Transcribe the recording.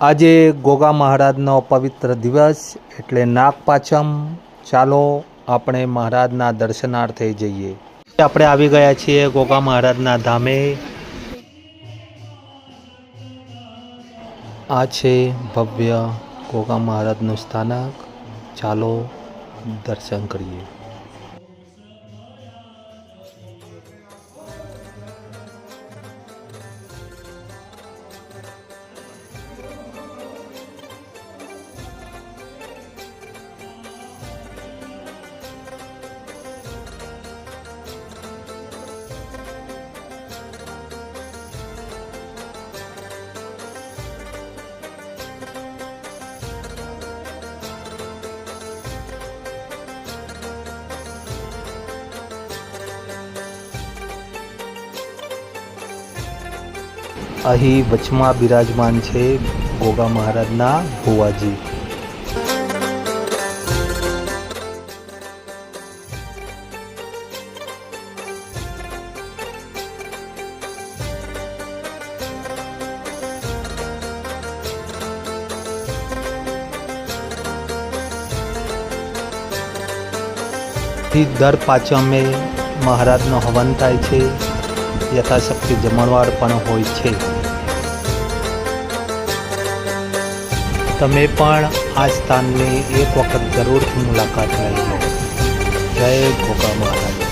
આજે ગોગા મહારાજનો પવિત્ર દિવસ એટલે નાગપાંચમ। ચાલો આપણે મહારાજના દર્શનાર્થે જઈએ। આપણે આવી ગયા છીએ ગોગા મહારાજના ધામે। આ છે ભવ્ય ગોગા મહારાજનું સ્થાનક। ચાલો દર્શન કરીએ। અહીં વચમાં બિરાજમાન છે ગોગા મહારાજના ભુવાજી। દર પાંચમે મહારાજનો હવન થાય છે। યથાશક્તિ જમણવાર પણ હોય છે। તમે પણ આ સ્થાનની એક વખત જરૂરથી મુલાકાત લઈ લો। જય ગોગા મહારાજ।